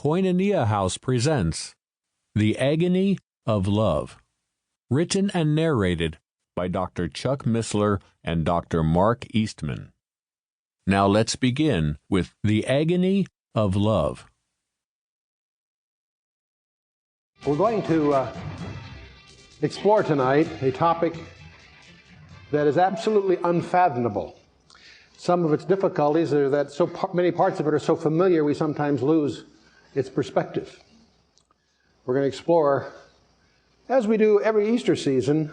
Koinonia House presents The Agony of Love, written and narrated by Dr. Chuck Missler and Dr. Mark Eastman. Now let's begin with The Agony of Love. We're going to explore tonight a topic that is absolutely unfathomable. Some of its difficulties are that so many parts of it are so familiar we sometimes lose its perspective. We're going to explore, as we do every Easter season,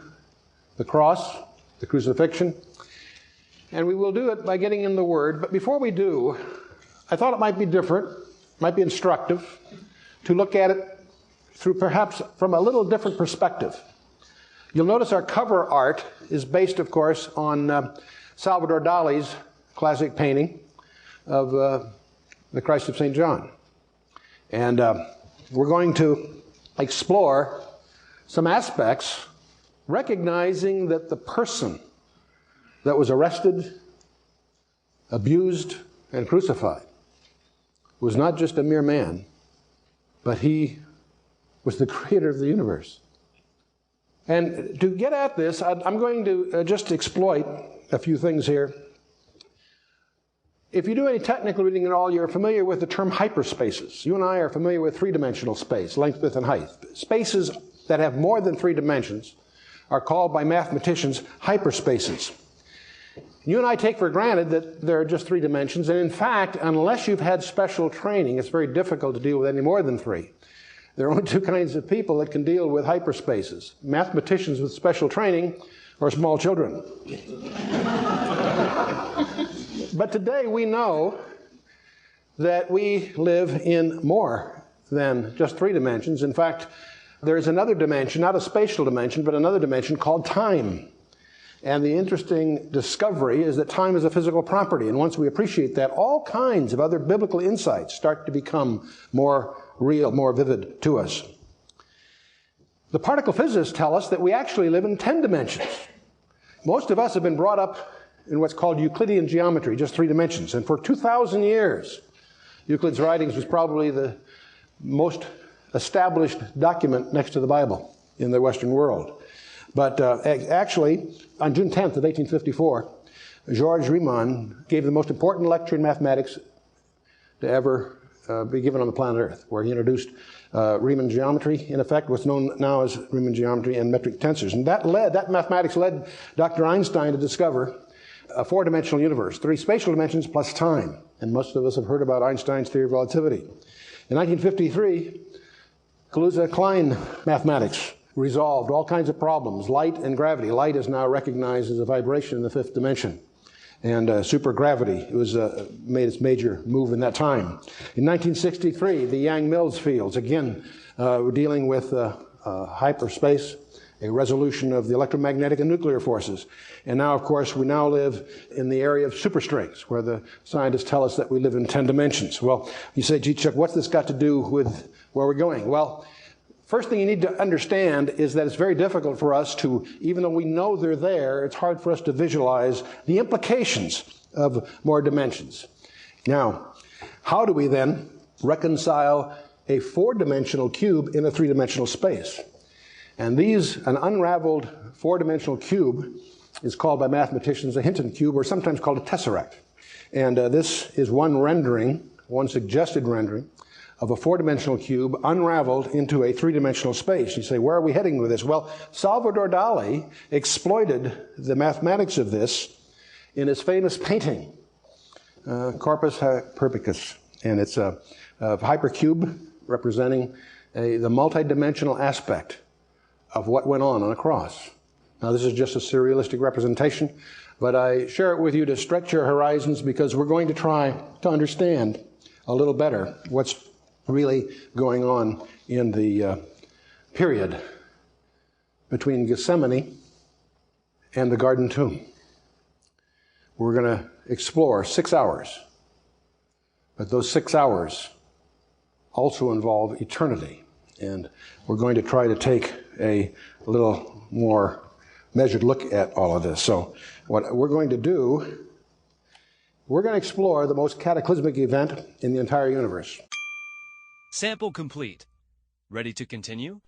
the cross, the crucifixion, and we will do it by getting in the Word. But before we do, I thought it might be different, might be instructive, to look at it through perhaps from a little different perspective. You'll notice our cover art is based, of course, on Salvador Dali's classic painting of the Christ of St. John. And we're going to explore some aspects, recognizing that the person that was arrested, abused, and crucified was not just a mere man, but he was the creator of the universe. And to get at this, I'm going to just exploit a few things here. If you do any technical reading at all, you're familiar with the term hyperspaces. You and I are familiar with three-dimensional space, length, width, and height. Spaces that have more than three dimensions are called by mathematicians hyperspaces. You and I take for granted that there are just three dimensions, and in fact, unless you've had special training, it's very difficult to deal with any more than three. There are only two kinds of people that can deal with hyperspaces: mathematicians with special training or small children. But today we know that we live in more than just three dimensions. In fact, there is another dimension, not a spatial dimension, but another dimension called time. And the interesting discovery is that time is a physical property. And once we appreciate that, all kinds of other biblical insights start to become more real, more vivid to us. The particle physicists tell us that we actually live in 10 dimensions. Most of us have been brought up in what's called Euclidean geometry, just three dimensions. And for 2,000 years, Euclid's writings was probably the most established document next to the Bible in the Western world. But actually, on June 10th of 1854, Georges Riemann gave the most important lecture in mathematics to ever be given on the planet Earth, where he introduced Riemann geometry, in effect, what's known now as Riemann geometry and metric tensors. And that mathematics led Dr. Einstein to discover a four-dimensional universe, three spatial dimensions plus time. And most of us have heard about Einstein's theory of relativity. In 1953, Kaluza-Klein mathematics resolved all kinds of problems, light and gravity. Light is now recognized as a vibration in the fifth dimension. And supergravity made its major move in that time. In 1963, the Yang-Mills fields, again, were dealing with hyperspace, a resolution of the electromagnetic and nuclear forces. And now, of course, we now live in the area of superstrings, where the scientists tell us that we live in 10 dimensions. Well, you say, gee, Chuck, what's this got to do with where we're going? Well, first thing you need to understand is that it's very difficult for us to, even though we know they're there, it's hard for us to visualize the implications of more dimensions. Now, how do we then reconcile a four-dimensional cube in a three-dimensional space? And an unraveled four-dimensional cube is called by mathematicians a Hinton cube, or sometimes called a tesseract. And this is one suggested rendering of a four-dimensional cube unraveled into a three-dimensional space. You say, where are we heading with this? Well, Salvador Dali exploited the mathematics of this in his famous painting, Corpus Hypericus. And it's a hypercube representing the multidimensional aspect of what went on a cross. Now, this is just a surrealistic representation, but I share it with you to stretch your horizons, because we're going to try to understand a little better what's really going on in the period between Gethsemane and the Garden Tomb. We're going to explore 6 hours, but those 6 hours also involve eternity. And we're going to try to take a little more measured look at all of this. So what we're going to do, we're going to explore the most cataclysmic event in the entire universe. Sample complete. Ready to continue?